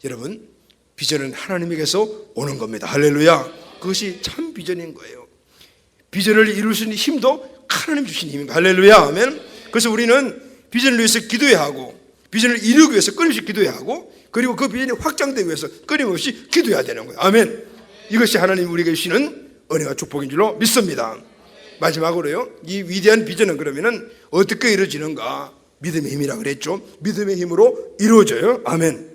여러분, 비전은 하나님에게서 오는 겁니다. 할렐루야. 그것이 참 비전인 거예요. 비전을 이룰 수 있는 힘도 하나님 주신 힘입니다. 할렐루야, 아멘. 그래서 우리는 비전을 위해서 기도해야 하고, 비전을 이루기 위해서 끊임없이 기도해야 하고, 그리고 그 비전이 확장되기 위해서 끊임없이 기도해야 되는 거예요. 아멘. 이것이 하나님 우리에게 주시는 은혜와 축복인 줄로 믿습니다. 마지막으로요, 이 위대한 비전은 그러면은 어떻게 이루어지는가? 믿음의 힘이라 그랬죠. 믿음의 힘으로 이루어져요. 아멘.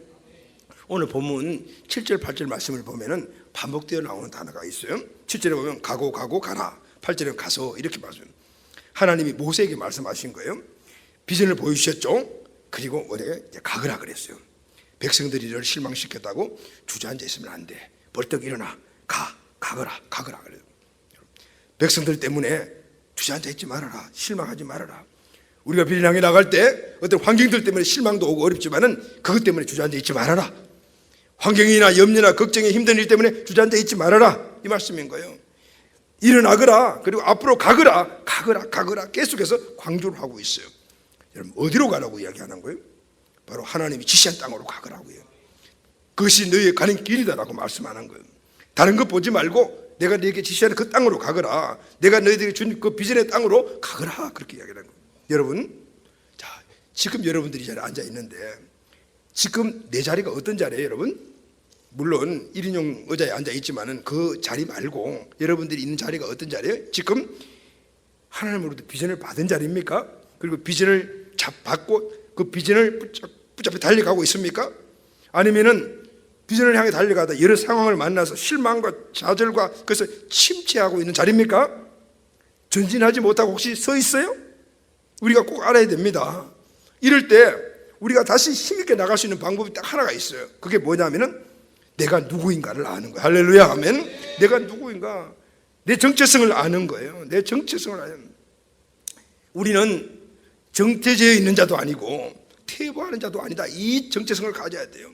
오늘 본문 7절 8절 말씀을 보면은 반복되어 나오는 단어가 있어요. 7절에 보면 가고 가라, 8절에 가서 이렇게 말씀합니다. 하나님이 모세에게 말씀하신 거예요. 비전을 보여주셨죠. 그리고 우리가 가거라 그랬어요. 백성들이 너를 실망시켰다고 주저앉아 있으면 안 돼. 벌떡 일어나 가거라 그래요. 백성들 때문에 주저앉아 있지 말아라. 실망하지 말아라. 우리가 비전을 향해 나갈 때 어떤 환경들 때문에 실망도 오고 어렵지만은 그것 때문에 주저앉아 있지 말아라. 환경이나 염려나 걱정에 힘든 일 때문에 주저앉아 있지 말아라, 이 말씀인 거예요. 일어나거라, 그리고 앞으로 가거라 계속해서 강조를 하고 있어요. 여러분, 어디로 가라고 이야기하는 거예요? 바로 하나님이 지시한 땅으로 가거라고요. 그것이 너희의 가는 길이다라고 말씀하는 거예요. 다른 것 보지 말고 내가 너에게 지시하는 그 땅으로 가거라, 내가 너희들에게 준 그 비전의 땅으로 가거라, 그렇게 이야기하는 거예요. 여러분, 자, 지금 여러분들이 이 자리에 앉아 있는데 지금 내 자리가 어떤 자리예요, 여러분? 물론 1인용 의자에 앉아 있지만은 그 자리 말고 여러분들이 있는 자리가 어떤 자리예요? 지금 하나님으로부터 비전을 받은 자리입니까? 그리고 비전을 받고 그 비전을 붙잡혀 달려가고 있습니까? 아니면은 비전을 향해 달려가다 여러 상황을 만나서 실망과 좌절과 그래서 침체하고 있는 자리입니까? 전진하지 못하고 혹시 서 있어요? 우리가 꼭 알아야 됩니다. 이럴 때 우리가 다시 힘있게 나갈 수 있는 방법이 딱 하나가 있어요. 그게 뭐냐면은 내가 누구인가를 아는 거예요. 할렐루야, 아멘. 내가 누구인가, 내 정체성을 아는 거예요. 내 정체성을 아는 거예요. 우리는 정체되어 있는 자도 아니고 퇴보하는 자도 아니다. 이 정체성을 가져야 돼요.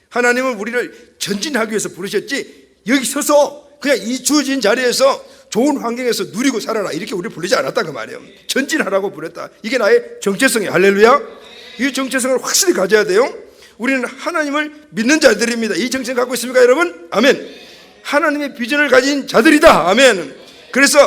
하나님은 우리를 전진하기 위해서 부르셨지, 여기 서서 그냥 이 주어진 자리에서 좋은 환경에서 누리고 살아라 이렇게 우리를 부르지 않았다 그 말이에요. 전진하라고 부르었다. 이게 나의 정체성이에요. 할렐루야. 이 정체성을 확실히 가져야 돼요. 우리는 하나님을 믿는 자들입니다. 이 정체성 갖고 있습니까, 여러분? 아멘. 하나님의 비전을 가진 자들이다. 아멘. 그래서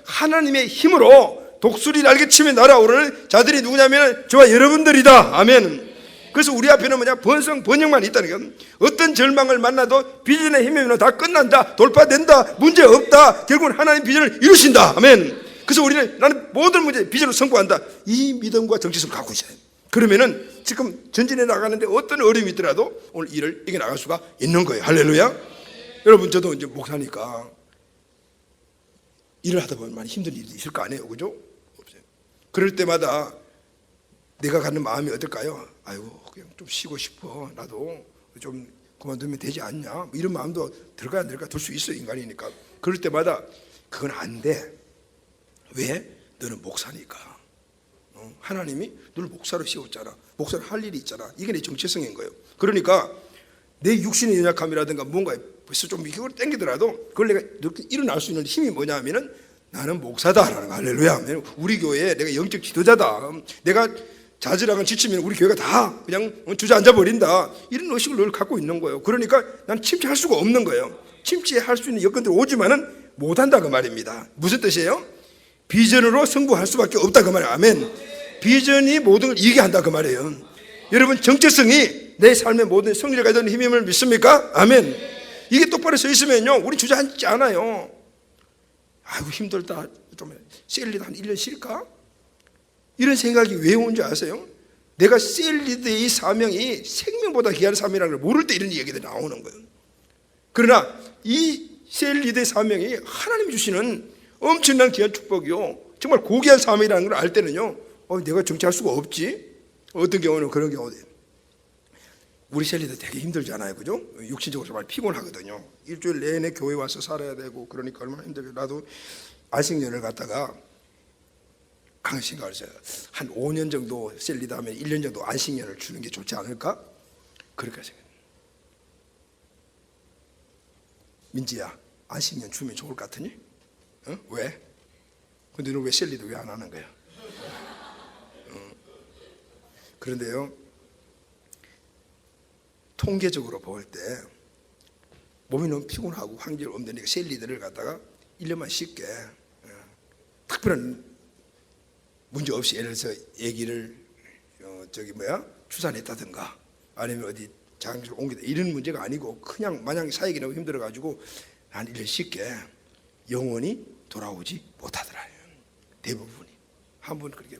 하나님의 힘으로 독수리 날개치며 날아오르는 자들이 누구냐면 저와 여러분들이다. 아멘. 그래서 우리 앞에는 뭐냐? 번영만 있다는 거예요. 어떤 절망을 만나도 비전의 힘이면 다 끝난다, 돌파된다, 문제 없다, 결국은 하나님 비전을 이루신다. 아멘. 그래서 우리는 나는 모든 문제 비전으로 승부한다, 이 믿음과 정체성을 갖고 있어요. 그러면은 지금 전진해 나가는데 어떤 어려움이 있더라도 오늘 일을 이겨나갈 수가 있는 거예요. 할렐루야. 여러분, 저도 이제 목사니까 일을 하다 보면 많이 힘든 일이 있을 거 아니에요, 그죠? 없어요. 그럴 때마다 내가 갖는 마음이 어떨까요? 아이고, 그냥 좀 쉬고 싶어, 나도 좀 그만두면 되지 않냐, 뭐 이런 마음도 들까 안 들까 들 수 있어요, 인간이니까. 그럴 때마다 그건 안 돼. 왜? 너는 목사니까. 하나님이 너를 목사로 세웠잖아. 목사를 할 일이 있잖아. 이게 내 정체성인 거예요. 그러니까 내 육신의 연약함이라든가 뭔가 벌써 좀 이걸 땡기더라도 그걸 내가 이렇게 일어날 수 있는 힘이 뭐냐 하면은 나는 목사다라는 거. 할렐루야. 우리 교회에 내가 영적 지도자다. 내가 좌절하건 지치면 우리 교회가 다 그냥 주저앉아 버린다, 이런 의식을 늘 갖고 있는 거예요. 그러니까 난 침체할 수가 없는 거예요. 침체할 수 있는 여건들이 오지만은 못한다 그 말입니다. 무슨 뜻이에요? 비전으로 승부할 수밖에 없다 그 말이에요. 아멘. 비전이 모든 걸 이기게 한다 그 말이에요. 여러분, 정체성이 내 삶의 모든 승리를 가져오는 힘임을 믿습니까? 아멘. 이게 똑바로 서 있으면요, 우리 주저앉지 않아요. 아이고 힘들다, 좀 셀리드 한 1년 쉴까? 이런 생각이 왜 오는지 아세요? 내가 셀리드의 사명이 생명보다 귀한 사명이라는 걸 모를 때 이런 얘기들이 나오는 거예요. 그러나 이 셀리드의 사명이 하나님이 주시는 엄청난 귀한 축복이요, 정말 고귀한 사명이라는 걸 알 때는요, 내가 정치할 수가 없지. 어떤 경우는 그런 경우도, 우리 셀리드 되게 힘들잖아요, 그죠? 육신적으로 정말 피곤하거든요. 일주일 내내 교회 와서 살아야 되고 그러니까 얼마나 힘들게. 나도 안식년을 갖다가 강신가 그래서 한 5년 정도 셀리드 하면 1년 정도 안식년을 주는 게 좋지 않을까? 그렇게 생각해요. 민지야, 안식년 주면 좋을 것 같으니? 왜? 근데 너 왜 셀리드 왜 안 하는 거야? 그런데요, 통계적으로 볼 때 몸이 너무 피곤하고 환경 없는 셀리드를 갖다가 1년만 쉽게 특별한 문제 없이, 예를 들어서 아기를 출산했다든가 아니면 어디 장소를 옮기다 이런 문제가 아니고, 그냥 만약에 사역이 너무 힘들어가지고 한 1년 쉽게 영원히 돌아오지 못하더라요. 대부분이 한 번 그렇게.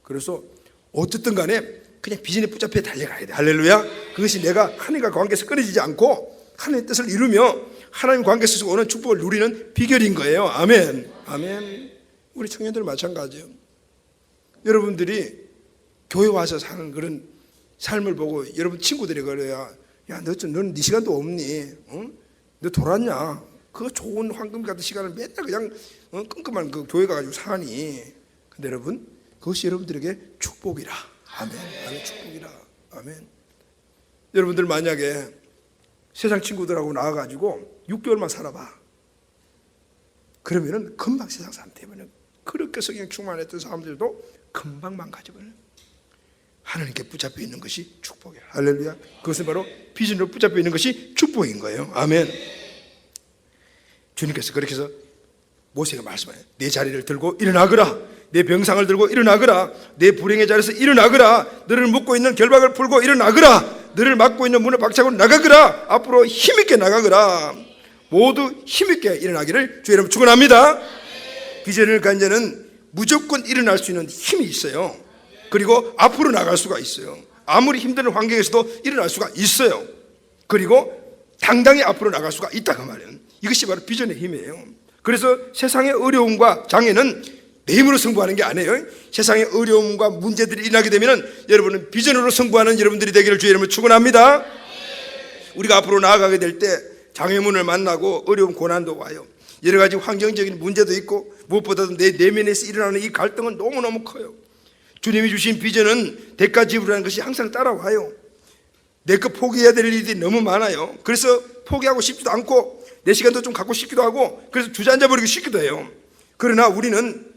그래서 어쨌든 간에 그냥 비전에 붙잡혀 달려가야 돼. 할렐루야. 그것이 내가 하나님과 관계에서 끊어지지 않고 하나님의 뜻을 이루며 하나님 관계에서 오는 축복을 누리는 비결인 거예요. 아멘. 아멘. 우리 청년들 마찬가지예요. 여러분들이 교회 와서 사는 그런 삶을 보고 여러분 친구들이 그래야, 야, 너는 네 시간도 없니? 너 돌았냐? 그 좋은 황금 같은 시간을 맨날 그냥 끔끔한 그 교회 가가지고 사니. 근데 여러분, 그것이 여러분들에게 축복이라. 아멘. 아멘. 축복이라. 아멘. 여러분들 만약에 세상 친구들하고 나와가지고 6개월만 살아봐. 그러면은 금방 세상 사람 되면은, 그렇게 성령 충만했던 사람들도 금방 망가져버려요. 하나님께 붙잡혀 있는 것이 축복이야. 할렐루야. 그것은 바로 비전으로 붙잡혀 있는 것이 축복인 거예요. 아멘. 주님께서 그렇게 해서 모세가 말씀해요. 내 자리를 들고 일어나거라. 내 병상을 들고 일어나거라. 내 불행의 자리에서 일어나거라. 너를 묶고 있는 결박을 풀고 일어나거라. 너를 막고 있는 문을 박차고 나가거라. 앞으로 힘있게 나가거라. 모두 힘있게 일어나기를 주의 이름으로 축원합니다. 비전을 가진 자는 무조건 일어날 수 있는 힘이 있어요. 그리고 앞으로 나갈 수가 있어요. 아무리 힘든 환경에서도 일어날 수가 있어요. 그리고 당당히 앞으로 나갈 수가 있다, 그 말이에요. 이것이 바로 비전의 힘이에요. 그래서 세상의 어려움과 장애는 내 힘으로 승부하는 게 아니에요. 세상의 어려움과 문제들이 일어나게 되면 여러분은 비전으로 승부하는 여러분들이 되기를 주의 이름으로 축원합니다. 우리가 앞으로 나아가게 될 때 장애물을 만나고 어려움 고난도 와요. 여러 가지 환경적인 문제도 있고, 무엇보다도 내 내면에서 일어나는 이 갈등은 너무너무 커요. 주님이 주신 비전은 대가 지불하는 것이 항상 따라와요. 내 거 포기해야 될 일이 너무 많아요. 그래서 포기하고 싶지도 않고 내 시간도 좀 갖고 싶기도 하고, 그래서 주저앉아버리고 싶기도 해요. 그러나 우리는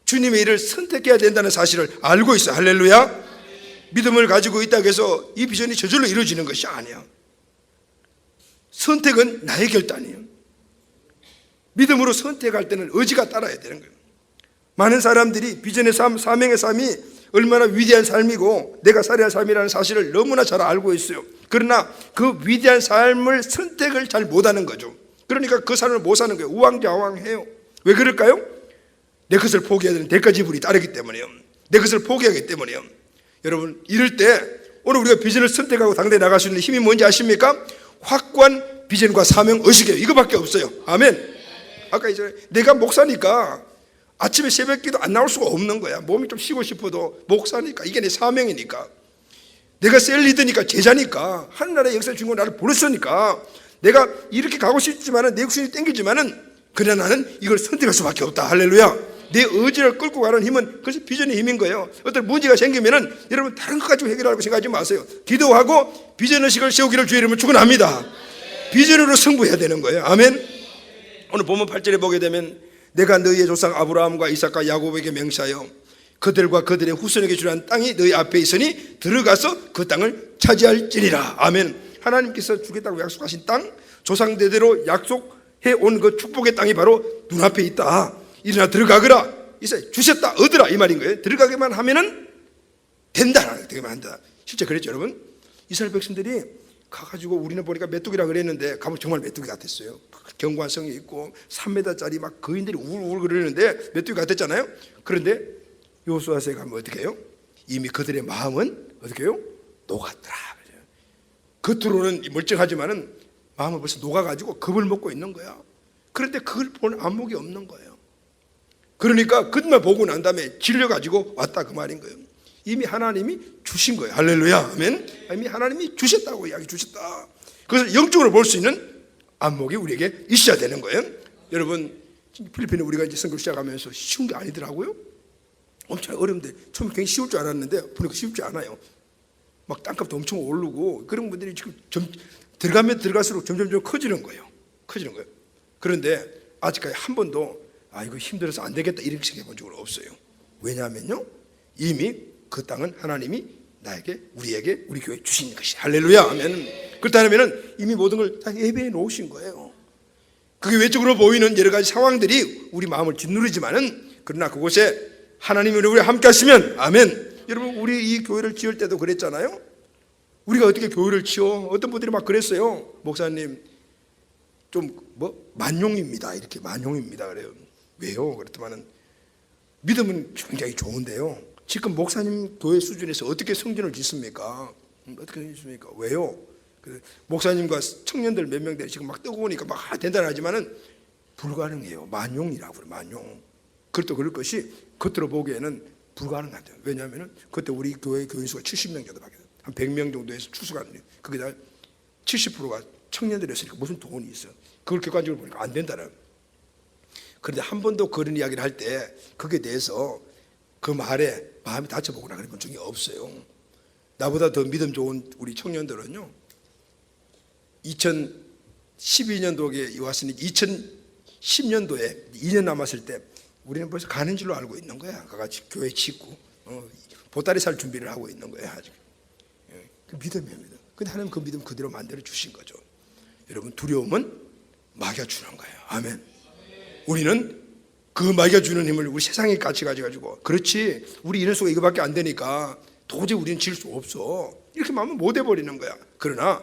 주님의 일을 선택해야 된다는 사실을 알고 있어요. 할렐루야. 믿음을 가지고 있다고 해서 이 비전이 저절로 이루어지는 것이 아니에요. 선택은 나의 결단이에요. 믿음으로 선택할 때는 의지가 따라야 되는 거예요. 많은 사람들이 비전의 삶, 사명의 삶이 얼마나 위대한 삶이고 내가 살아야 할 삶이라는 사실을 너무나 잘 알고 있어요. 그러나 그 위대한 삶을 선택을 잘 못하는 거죠. 그러니까 그 삶을 못 사는 거예요. 우왕좌왕해요. 왜 그럴까요? 내 것을 포기해야 되는 대가 지불이 따르기 때문에요. 내 것을 포기하기 때문에요. 여러분, 이럴 때 오늘 우리가 비전을 선택하고 당대에 나갈 수 있는 힘이 뭔지 아십니까? 확고한 비전과 사명 의식이에요. 이거밖에 없어요. 아멘. 아까 이제 내가 목사니까 아침에 새벽기도 안 나올 수가 없는 거야. 몸이 좀 쉬고 싶어도 목사니까, 이게 내 사명이니까, 내가 셀리드니까, 제자니까, 하늘나라의 역사의 주인공 나를 부르셨으니까 내가 이렇게 가고 싶지만은, 내 육신이 땡기지만은, 그러나 나는 이걸 선택할 수밖에 없다. 할렐루야. 내 의지를 끌고 가는 힘은 그것이 비전의 힘인 거예요. 어떤 문제가 생기면은 여러분 다른 것 가지고 해결하려고 생각하지 마세요. 기도하고 비전의식을 세우기를 주의 이름으로 축원합니다. 비전으로 승부해야 되는 거예요. 아멘. 오늘 본문 8절에 보게 되면, 내가 너희의 조상 아브라함과 이삭과 야곱에게 맹세하여 그들과 그들의 후손에게 주란 땅이 너희 앞에 있으니 들어가서 그 땅을 차지할지니라. 아멘. 하나님께서 주겠다고 약속하신 땅, 조상대대로 약속해 온 그 축복의 땅이 바로 눈앞에 있다. 일어나 들어가거라. 이제 주셨다, 얻으라, 이 말인 거예요. 들어가기만 하면은 된다. 되기만 한다. 실제 그랬죠, 여러분. 이스라엘 백성들이 가가지고 우리는 보니까 메뚜기라 그랬는데 가면 정말 메뚜기 같았어요. 경관성이 있고 3m짜리 막 거인들이 우울우울 그러는데 메뚜기 같았잖아요. 그런데 여호수아서에 가면 어떻게 해요? 이미 그들의 마음은 어떻게 해요? 녹았더라. 겉으로는 멀쩡하지만은 마음은 벌써 녹아가지고 겁을 먹고 있는 거야. 그런데 그걸 보는 안목이 없는 거예요. 그러니까 그것만 보고 난 다음에 질려가지고 왔다 그 말인 거예요. 이미 하나님이 주신 거예요. 할렐루야. 아멘. 이미 하나님이 주셨다고 이야기 주셨다. 그래서 영적으로 볼 수 있는 안목이 우리에게 있어야 되는 거예요. 여러분, 필리핀에 우리가 이제 선교 시작하면서 쉬운 게 아니더라고요. 엄청 어려운데 처음에 굉장히 쉬울 줄 알았는데 보니까 쉽지 않아요. 막 땅값도 엄청 오르고 그런 분들이 지금 들어가면 들어갈수록 점점 커지는 거예요. 커지는 거예요. 그런데 아직까지 한 번도 이거 힘들어서 안 되겠다 이렇게 생각해 본 적은 없어요. 왜냐하면요, 이미 그 땅은 하나님이 나에게, 우리에게, 우리 교회에 주신 것이. 할렐루야. 아멘. 그렇다면 이미 모든 걸 다 예배해 놓으신 거예요. 그게 외적으로 보이는 여러 가지 상황들이 우리 마음을 짓누르지만은, 그러나 그곳에 하나님이 우리와 함께 하시면, 아멘. 여러분, 우리 이 교회를 지을 때도 그랬잖아요. 우리가 어떻게 교회를 지어? 어떤 분들이 막 그랬어요. 목사님 좀 만용입니다. 이렇게 만용입니다. 그래요. 왜요? 그랬더만은 믿음은 굉장히 좋은데요. 지금 목사님 교회 수준에서 어떻게 성전을 짓습니까? 어떻게 짓습니까? 왜요? 목사님과 청년들 몇 명들이 지금 막 뜨거우니까 막 된다하지만은 불가능해요. 만용이라고 그래요. 만용. 그것도 그럴 것이 겉으로 보기에는 불가능하대요. 왜냐하면은 그때 우리 교회 교인 수가 70명 정도밖에 한 100명 정도에서 추수가 돼요. 그게 다 70%가 청년들이었으니까 무슨 돈이 있어? 그걸 객관적으로 보니까 안 된다는. 그런데 한 번도 그런 이야기를 할 때 그게 대해서 그 말에 마음이 다쳐보거나 그런 건 적이 없어요. 나보다 더 믿음 좋은 우리 청년들은요, 2012년도에 왔으니 2010년도에 2년 남았을 때 우리는 벌써 가는 줄로 알고 있는 거야. 같이 교회 짓고 보따리 살 준비를 하고 있는 거야. 아직. 그 믿음입니다. 근데 하나님 그 믿음 그대로 만들어 주신 거죠. 여러분, 두려움은 마귀가 주는 거예요. 아멘. 우리는 그 마귀가 주는 힘을 우리 세상에 같이 가져가지고, 그렇지 우리 인원수가 이거밖에 안 되니까 도저히 우리는 질 수 없어, 이렇게 마음을 못 해버리는 거야. 그러나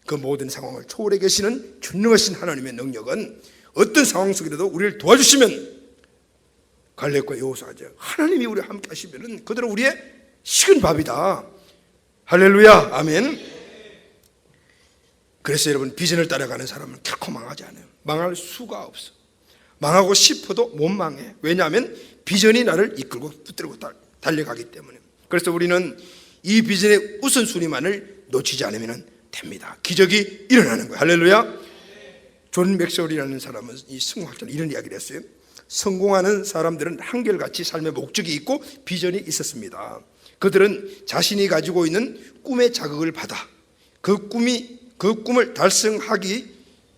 그 모든 상황을 초월해 계시는 전능하신 하나님의 능력은 어떤 상황 속이라도 우리를 도와주시면, 갈렙과 여호수아가 하나님이 우리와 함께 하시면 그대로 우리의 식은 밥이다. 할렐루야. 아멘. 그래서 여러분, 비전을 따라가는 사람은 결코 망하지 않아요. 망할 수가 없어. 망하고 싶어도 못 망해. 왜냐하면 비전이 나를 이끌고 붙들고 달려가기 때문에. 그래서 우리는 이 비전의 우선순위만을 놓치지 않으면 됩니다. 기적이 일어나는 거예요. 할렐루야. 존 맥스웰이라는 사람은, 이 성공학자는 이런 이야기를 했어요. 성공하는 사람들은 한결같이 삶의 목적이 있고 비전이 있었습니다. 그들은 자신이 가지고 있는 꿈의 자극을 받아 그 꿈을 달성하기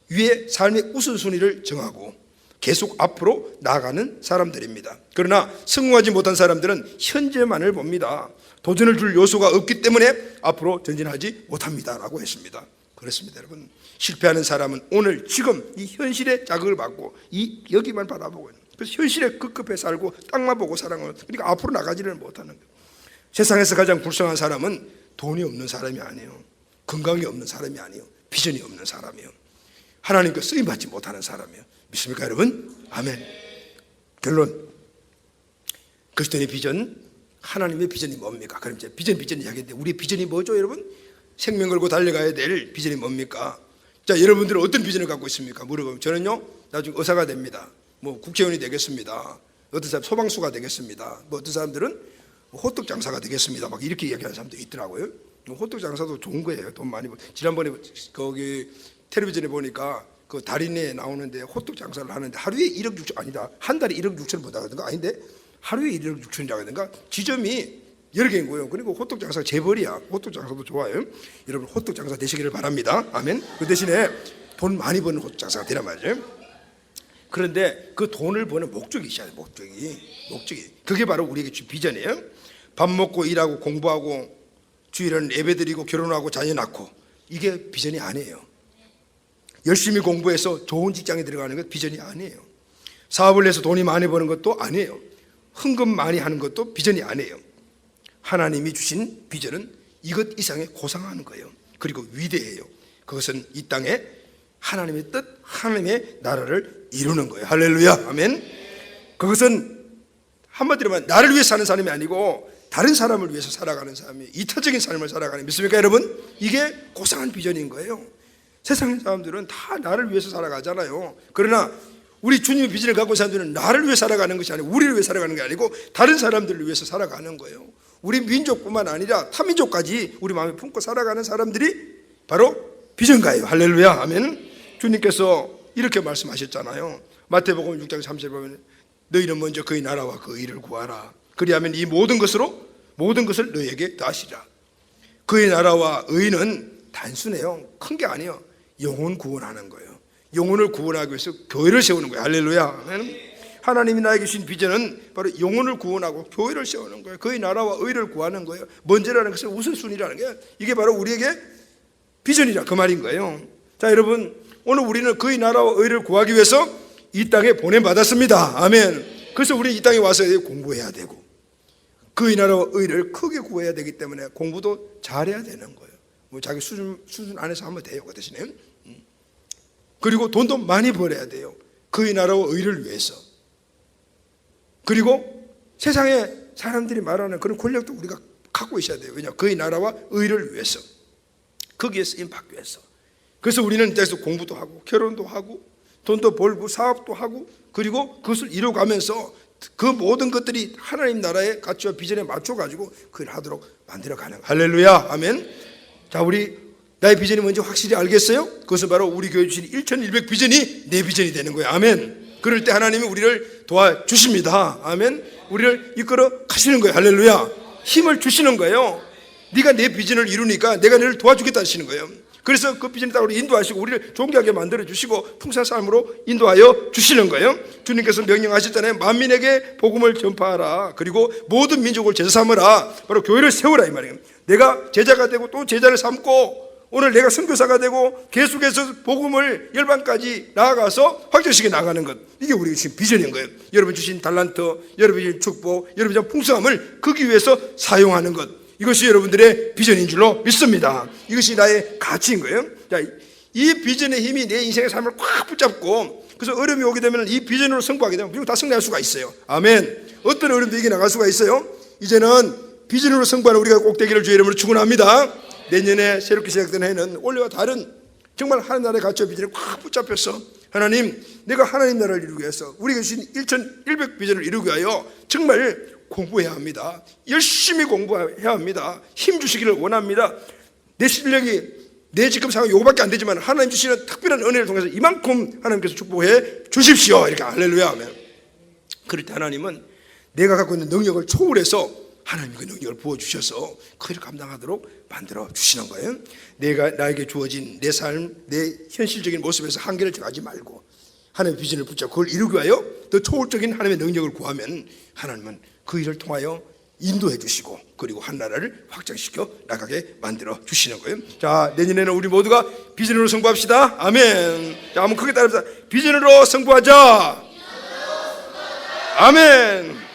위해 삶의 우선순위를 정하고 계속 앞으로 나아가는 사람들입니다. 그러나 성공하지 못한 사람들은 현재만을 봅니다. 도전을 줄 요소가 없기 때문에 앞으로 전진하지 못합니다 라고 했습니다. 그렇습니다. 여러분, 실패하는 사람은 오늘 지금 이 현실의 자극을 받고 여기만 바라보고 있는, 그래서 현실에 급급해 살고 땅만 보고 살아가는, 그러니까 앞으로 나가지를 못하는 거예요. 세상에서 가장 불쌍한 사람은 돈이 없는 사람이 아니에요. 건강이 없는 사람이 아니에요. 비전이 없는 사람이에요. 하나님께 쓰임받지 못하는 사람이에요. 믿습니까 여러분? 아멘. 결론, 그리스도의 비전, 하나님의 비전이 뭡니까? 그럼 이제 비전 이야기인데, 우리의 비전이 뭐죠 여러분? 생명 걸고 달려가야 될 비전이 뭡니까? 자, 여러분들은 어떤 비전을 갖고 있습니까? 물어보면 저는요, 나중에 의사가 됩니다. 국회의원이 되겠습니다. 어떤 사람 소방수가 되겠습니다. 어떤 사람들은 호떡 장사가 되겠습니다. 막 이렇게 이야기하는 사람도 있더라고요. 호떡 장사도 좋은 거예요. 돈 많이 벌. 지난번에 거기 텔레비전에 보니까 그 달인에 나오는데 호떡 장사를 하는데 하루에 1억 6천, 아니다, 한 달에 1억 6천 번다든가, 아닌데 하루에 1억 6천이라든가, 지점이 여러 개인 거예요. 그리고 호떡 장사가 재벌이야. 호떡 장사도 좋아요. 여러분, 호떡 장사 되시기를 바랍니다. 아멘. 그 대신에 돈 많이 버는 호떡 장사가 되란 말이죠. 그런데 그 돈을 버는 목적이 있어야 돼요. 목적이. 그게 바로 우리에게 비전이에요. 밥 먹고 일하고 공부하고 주일에는 예배드리고 결혼하고 자녀 낳고, 이게 비전이 아니에요. 열심히 공부해서 좋은 직장에 들어가는 것 비전이 아니에요. 사업을 해서 돈이 많이 버는 것도 아니에요. 헌금 많이 하는 것도 비전이 아니에요. 하나님이 주신 비전은 이것 이상의 고상한 거예요. 그리고 위대해요. 그것은 이 땅에 하나님의 뜻, 하나님의 나라를 이루는 거예요. 할렐루야, 아멘. 그것은 한마디로 말하면 나를 위해 사는 사람이 아니고 다른 사람을 위해서 살아가는 사람이, 이타적인 삶을 살아가는, 믿습니까 여러분? 이게 고상한 비전인 거예요. 세상 사람들은 다 나를 위해서 살아가잖아요. 그러나 우리 주님의 비전을 갖고 있는 사람들은 나를 위해 살아가는 것이 아니고, 우리를 위해 살아가는 게 아니고 다른 사람들을 위해서 살아가는 거예요. 우리 민족뿐만 아니라 타민족까지 우리 마음에 품고 살아가는 사람들이 바로 비전가예요. 할렐루야, 아멘. 주님께서 이렇게 말씀하셨잖아요. 마태복음 6장 30절 보면 너희는 먼저 그의 나라와 그 의를 구하라. 그리하면 이 모든 것을 너희에게 더하시리라. 그의 나라와 의는 단순해요. 큰 게 아니에요. 영혼 구원하는 거예요. 영혼을 구원하기 위해서 교회를 세우는 거예요. 할렐루야, 아멘. 하나님이 나에게 주신 비전은 바로 영혼을 구원하고 교회를 세우는 거예요. 그의 나라와 의를 구하는 거예요. 먼저라는 것은 우선순위라는 게, 이게 바로 우리에게 비전이라 그 말인 거예요. 자, 여러분, 오늘 우리는 그의 나라와 의를 구하기 위해서 이 땅에 보냄받았습니다. 아멘. 그래서 우리 이 땅에 와서 공부해야 되고, 그의 나라와 의를 크게 구해야 되기 때문에 공부도 잘해야 되는 거예요. 뭐 자기 수준 안에서 하면 돼요, 그 대신에. 그리고 돈도 많이 벌어야 돼요. 그의 나라와 의를 위해서. 그리고 세상에 사람들이 말하는 그런 권력도 우리가 갖고 있어야 돼요. 왜냐? 그의 나라와 의를 위해서, 거기에 쓰임 받기 위해서. 그래서 우리는 그래서 공부도 하고 결혼도 하고 돈도 벌고 사업도 하고, 그리고 그것을 이루어가면서 그 모든 것들이 하나님 나라의 가치와 비전에 맞춰가지고 그걸 하도록 만들어가는, 할렐루야, 아멘. 자, 우리 나의 비전이 뭔지 확실히 알겠어요? 그것은 바로 우리 교회 주신 1100 비전이 내 비전이 되는 거예요. 아멘. 그럴 때 하나님이 우리를 도와주십니다. 아멘. 우리를 이끌어 가시는 거예요. 할렐루야. 힘을 주시는 거예요. 네가 내 비전을 이루니까 내가 너를 도와주겠다 하시는 거예요. 그래서 그 비전을 따라 인도하시고 우리를 존귀하게 만들어주시고 풍성한 삶으로 인도하여 주시는 거예요. 주님께서 명령하셨잖아요. 만민에게 복음을 전파하라. 그리고 모든 민족을 제자 삼으라. 바로 교회를 세우라, 이 말이에요. 내가 제자가 되고 또 제자를 삼고, 오늘 내가 선교사가 되고 계속해서 복음을 열방까지 나아가서 확장시켜 나가는 것, 이게 우리가 주신 비전인 거예요. 여러분 주신 달란트, 여러분 주신 축복, 여러분 주신 풍성함을 거기 위해서 사용하는 것, 이것이 여러분들의 비전인 줄로 믿습니다. 이것이 나의 가치인 거예요. 자, 이 비전의 힘이 내 인생의 삶을 꽉 붙잡고, 그래서 어려움이 오게 되면 이 비전으로 승부하게 되면 그리고 다 승리할 수가 있어요. 아멘. 어떤 어려움도 이겨나갈 수가 있어요. 이제는 비전으로 승부하는 우리가 꼭 되기를 주의 이름으로 축원합니다. 내년에 새롭게 시작된 해는 원래와 다른 정말 하나님 나라의 가치와 비전에 꽉 붙잡혀서, 하나님, 내가 하나님 나라를 이루기 위해서 우리가 주신 1100 비전을 이루기 위하여 정말 공부해야 합니다. 열심히 공부해야 합니다. 힘 주시기를 원합니다. 내 실력이 내 지금 상황 요거밖에 안 되지만 하나님 주시는 특별한 은혜를 통해서 이만큼 하나님께서 축복해 주십시오. 이렇게 할렐루야 하면, 그럴 때 하나님은 내가 갖고 있는 능력을 초월해서 하나님이 그 능력을 부어주셔서 그를 감당하도록 만들어 주시는 거예요. 내가 나에게 주어진 내 삶, 내 현실적인 모습에서 한계를 정하지 말고 하나님의 비전을 붙잡고 그걸 이루기 위하여 더 초월적인 하나님의 능력을 구하면 하나님은 그 일을 통하여 인도해 주시고, 그리고 한 나라를 확장시켜 나가게 만들어 주시는 거예요. 자, 내년에는 우리 모두가 비전으로 승부합시다. 아멘. 자, 한번 크게 따라합시다. 비전으로 승부하자. 아멘.